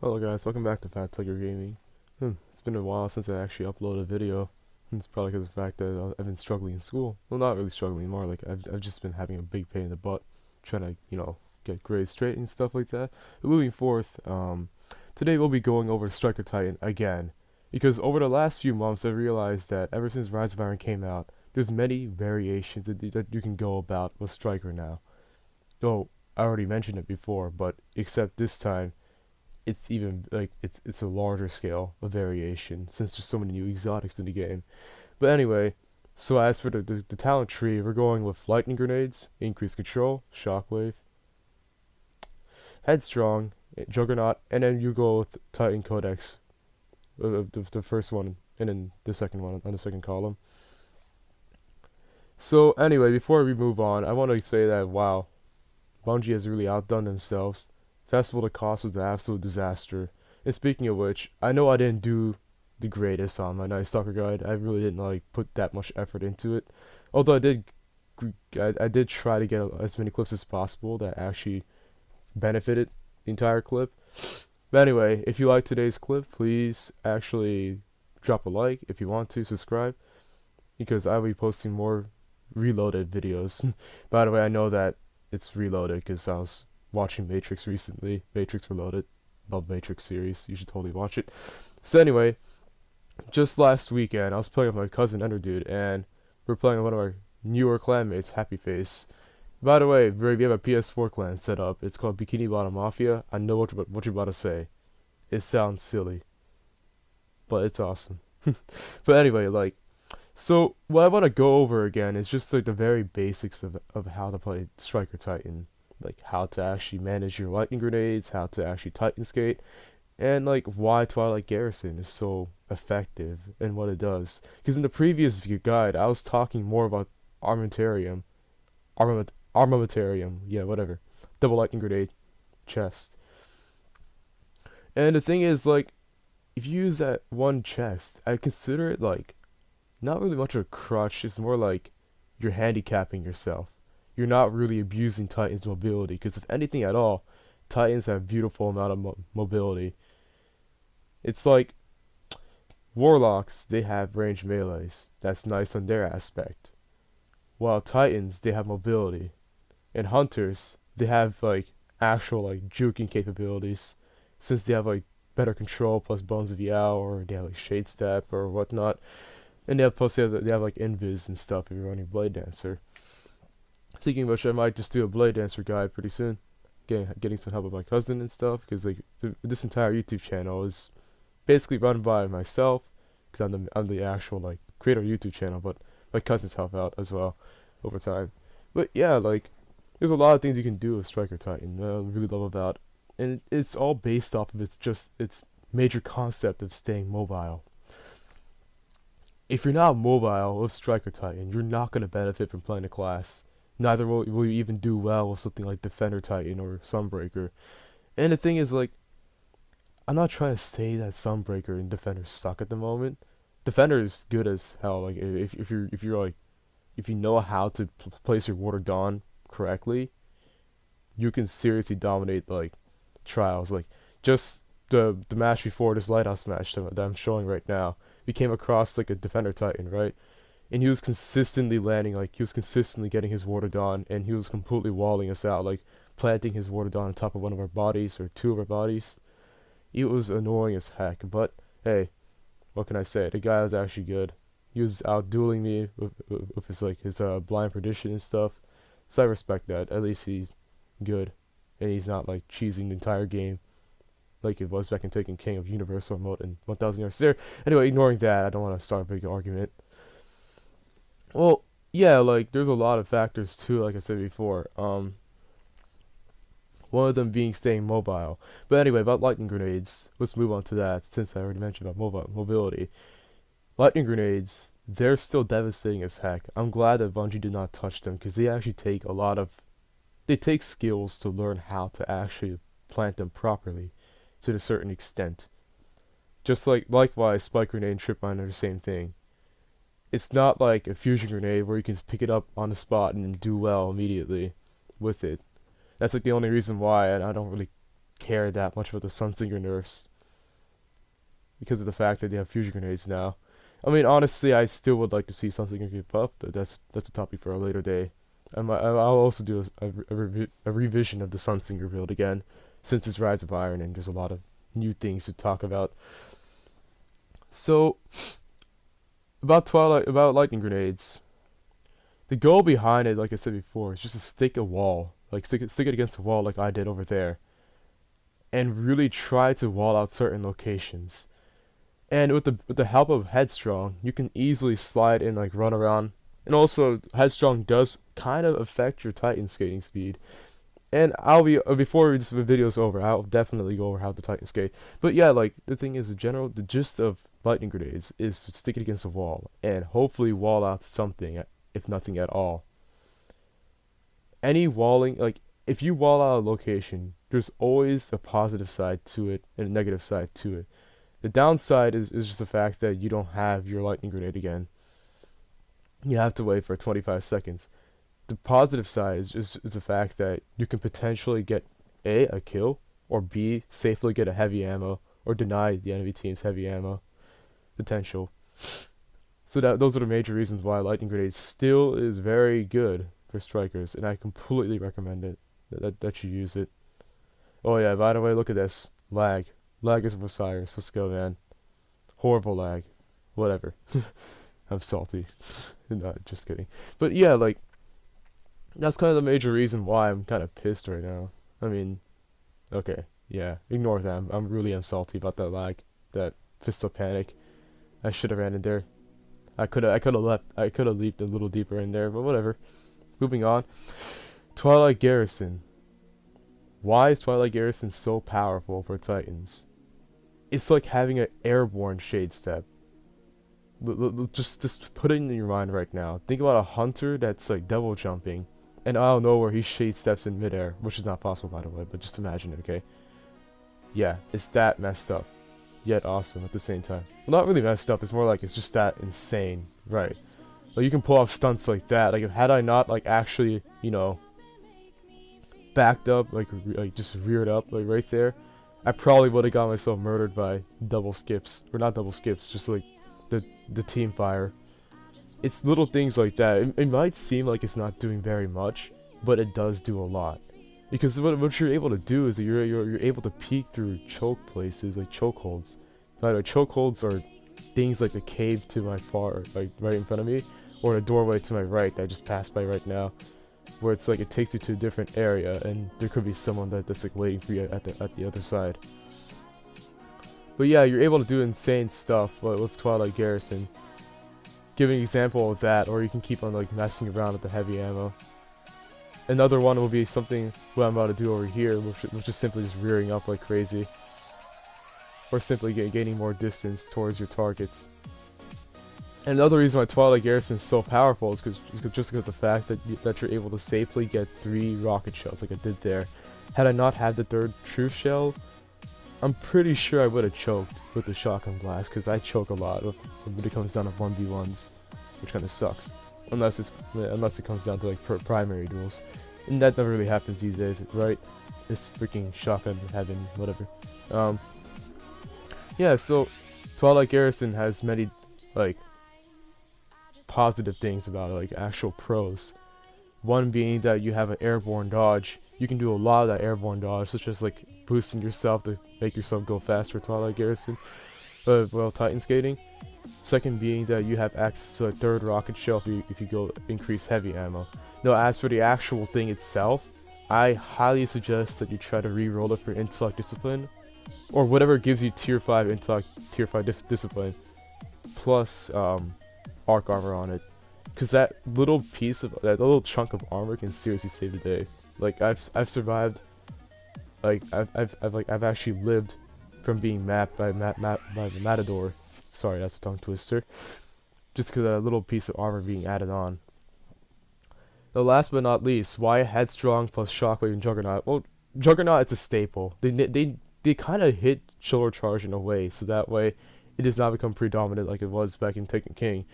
Hello guys, welcome back to Fat Tiger Gaming. It's been a while since I actually uploaded a video. It's probably because of the fact that I've been struggling in school. Well, not really struggling, more like I've just been having a big pain in the butt trying to, get grades straight and stuff like that. But moving forth, today we'll be going over Striker Titan again. Because over the last few months, I've realized that ever since Rise of Iron came out, there's many variations that you can go about with Striker now. Oh, I already mentioned it before, but except this time, it's even like it's a larger scale of variation since there's so many new exotics in the game. But anyway, so as for the talent tree, we're going with lightning grenades, increased control, shockwave, headstrong, juggernaut, and then you go with Titan Codex, the first one, and then the second one on the second column. So anyway, before we move on, I want to say that wow, Bungie has really outdone themselves. Festival of Cost was an absolute disaster. And speaking of which, I know I didn't do the greatest on my Night Stalker guide. I really didn't put that much effort into it. Although I did try to get as many clips as possible that actually benefited the entire clip. But anyway, if you like today's clip, please actually drop a like. If you want to, subscribe, because I'll be posting more reloaded videos. By the way, I know that it's reloaded because I was watching Matrix recently. Matrix Reloaded. Love Matrix series. You should totally watch it. So anyway, just last weekend, I was playing with my cousin Enderdude, and we're playing with one of our newer clanmates, Happy Face. By the way, we have a PS4 clan set up. It's called Bikini Bottom Mafia. I know what you're about to say. It sounds silly, but it's awesome. But anyway, so what I want to go over again is just the very basics of how to play Striker Titan. Like how to actually manage your lightning grenades, how to actually Titan skate, and why Twilight Garrison is so effective and what it does. Because in the previous guide, I was talking more about armamentarium, yeah, whatever, double lightning grenade, chest. And the thing is, if you use that one chest, I consider it not really much of a crutch. It's more like you're handicapping yourself. You're not really abusing Titan's mobility, because if anything at all, Titans have beautiful amount of mobility. It's like Warlocks, they have ranged melees. That's nice on their aspect. While Titans, they have mobility. And Hunters, they have actual juking capabilities, since they have better control plus Bones of Yao, or they have Shade Step or whatnot. And they have invis and stuff if you're running Blade Dancer. Speaking of which, I might just do a Blade Dancer guide pretty soon. Getting some help with my cousin and stuff, because this entire YouTube channel is basically run by myself, because I'm the actual creator of YouTube channel, but my cousins help out as well over time. But yeah, there's a lot of things you can do with Striker Titan. I really love about, and it's all based off of its major concept of staying mobile. If you're not mobile with Striker Titan, you're not gonna benefit from playing a class. Neither will you even do well with something like Defender Titan or Sunbreaker. And the thing is, I'm not trying to say that Sunbreaker and Defender suck at the moment. Defender is good as hell. If you know how to place your Water Dawn correctly, you can seriously dominate trials. Just the match before this Lighthouse match that I'm showing right now, we came across a Defender Titan, right? And he was consistently landing, he was consistently getting his Water Dawn, and he was completely walling us out, planting his Water Dawn on top of one of our bodies, or two of our bodies. It was annoying as heck, but hey, what can I say? The guy was actually good. He was out-dueling me with his blind perdition and stuff, so I respect that. At least he's good, and he's not cheesing the entire game like it was back in Taken King of Universal Remote and 1000 Yards There. Anyway, ignoring that, I don't want to start a big argument. Well, yeah, there's a lot of factors too, like I said before. One of them being staying mobile. But anyway, about lightning grenades, let's move on to that, since I already mentioned about mobility. Lightning grenades, they're still devastating as heck. I'm glad that Bungie did not touch them, because they actually take they take skills to learn how to actually plant them properly, to a certain extent. Just likewise, Spike Grenade and Trip Mine are the same thing. It's not like a fusion grenade where you can pick it up on the spot and do well immediately with it. That's the only reason why I don't really care that much about the Sunsinger nerfs because of the fact that they have fusion grenades now. I mean, honestly, I still would like to see Sunsinger get buffed, but that's a topic for a later day. I'll also do a revision of the Sunsinger build again, since it's Rise of Iron and there's a lot of new things to talk about. So, about lightning grenades. The goal behind it, like I said before, is just to stick a wall, like stick it against a wall, like I did over there, and really try to wall out certain locations. And with the help of Headstrong, you can easily slide and like run around. And also, Headstrong does kind of affect your Titan skating speed. And before this video's over, I'll definitely go over how to Titan skate. But yeah, like the thing is, the gist of lightning grenades is to stick it against a wall and hopefully wall out something, if nothing at all. Any walling, like if you wall out a location, there's always a positive side to it and a negative side to it. The downside is just the fact that you don't have your lightning grenade again. You have to wait for 25 seconds. The positive side is the fact that you can potentially get a kill, or B, safely get a heavy ammo, or deny the enemy team's heavy ammo potential. So those are the major reasons why lightning grenades still is very good for strikers, and I completely recommend it that you use it. Oh yeah, by the way, look at this lag. Lag is for Cyrus. Let's go, man. Horrible lag. Whatever. I'm salty. No, just kidding. But yeah, like, that's kind of the major reason why I'm kind of pissed right now. I mean, okay, yeah, ignore that. I really am salty about that lag, that fist of panic. I should have ran in there. I could have leaped a little deeper in there, but whatever. Moving on. Twilight Garrison. Why is Twilight Garrison so powerful for Titans? It's like having an airborne shade step. Just put it in your mind right now. Think about a hunter that's like double jumping, and out of nowhere he shade steps in midair, which is not possible by the way, but just imagine it, okay? Yeah, it's that messed up, yet awesome at the same time. Well, not really messed up, it's more like it's just that insane, right? Like you can pull off stunts like that. Like had I not like actually, you know, backed up, like just reared up like right there, I probably would have got myself murdered by double skips, or not double skips, just like the team fire. It's little things like that. It might seem like it's not doing very much, but it does do a lot. Because what you're able to do is you're able to peek through choke places, like chokeholds. By the way, chokeholds are things like the cave to my far, like right in front of me, or the doorway to my right that I just passed by right now, where it's like it takes you to a different area, and there could be someone that's like waiting for you at the other side. But yeah, you're able to do insane stuff with Twilight Garrison. Giving an example of that, or you can keep on like messing around with the heavy ammo. Another one will be something what I'm about to do over here, which is simply just rearing up like crazy, or simply gaining more distance towards your targets. And another reason why Twilight Garrison is so powerful is just because of the fact that you're able to safely get 3 rocket shells like I did there. Had I not had the 3rd truth shell, I'm pretty sure I would have choked with the shotgun blast, because I choke a lot when it comes down to 1v1s, which kind of sucks. Unless it comes down to like primary duels, and that never really happens these days, right? It's freaking shotgun heaven, whatever. Yeah, so Twilight Garrison has many like positive things about it, like actual pros. One being that you have an airborne dodge. You can do a lot of that airborne dodge, such as like boosting yourself to make yourself go faster with Twilight Garrison, while Titan skating. Second being that you have access to a 3rd rocket shell if you go increase heavy ammo. Now as for the actual thing itself, I highly suggest that you try to re-roll it for intellect discipline, or whatever gives you tier 5 intellect, tier 5 discipline, plus arc armor on it. Because that little little chunk of armor can seriously save the day. Like I've survived. Like I've actually lived from being mapped by the Matador. Sorry, that's a tongue twister. Just because of that little piece of armor being added on. The last but not least, why Headstrong plus Shockwave and Juggernaut? Well, Juggernaut, it's a staple. They kind of hit shoulder charge in a way, so that way it does not become predominant like it was back in Taken King.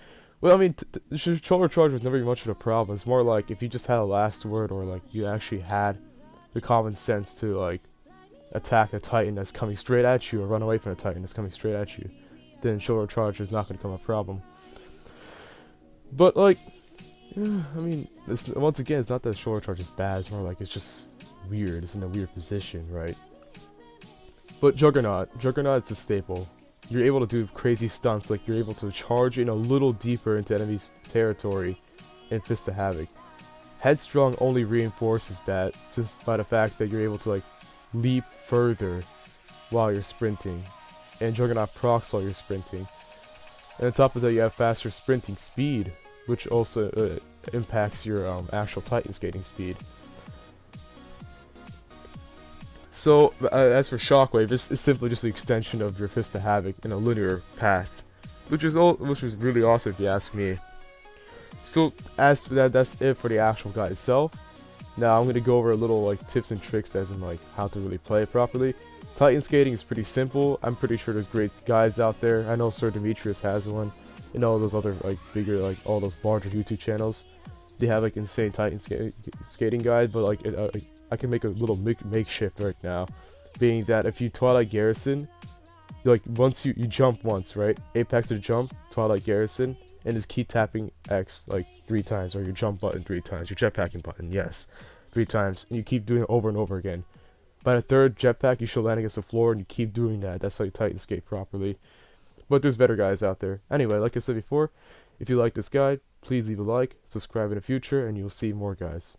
Well, I mean, shoulder charge was never much of a problem. It's more like if you just had a last word, or like you actually had the common sense to like attack a Titan that's coming straight at you or run away from a Titan that's coming straight at you, then shoulder charge is not going to become a problem. But like, yeah, I mean, once again, it's not that shoulder charge is bad, it's more like it's just weird, it's in a weird position, right? But Juggernaut's a staple. You're able to do crazy stunts, like you're able to charge in a little deeper into enemy's territory and fist the havoc. Headstrong only reinforces that, just by the fact that you're able to like leap further while you're sprinting, and Juggernaut procs while you're sprinting. And on top of that, you have faster sprinting speed, which also impacts your actual Titan skating speed. So, as for Shockwave, it's simply just the extension of your Fist of Havoc in a linear path, which is really awesome if you ask me. So, as for that, that's it for the actual guide itself. Now, I'm gonna go over a little like tips and tricks as in like how to really play it properly. Titan skating is pretty simple. I'm pretty sure there's great guides out there. I know Sir Demetrius has one, and all those other like bigger, like all those larger YouTube channels. They have like insane Titan skating guide, but like I can make a little makeshift right now, being that if you Twilight Garrison, like once you jump once, right? Apex to jump, Twilight Garrison, and just keep tapping X like 3 times, or your jump button 3 times, your jetpacking button, yes, 3 times, and you keep doing it over and over again. By the 3rd jetpack, you should land against the floor, and you keep doing that. That's how you Titan skate properly. But there's better guys out there. Anyway, like I said before, if you like this guide, please leave a like, subscribe in the future, and you'll see more guys.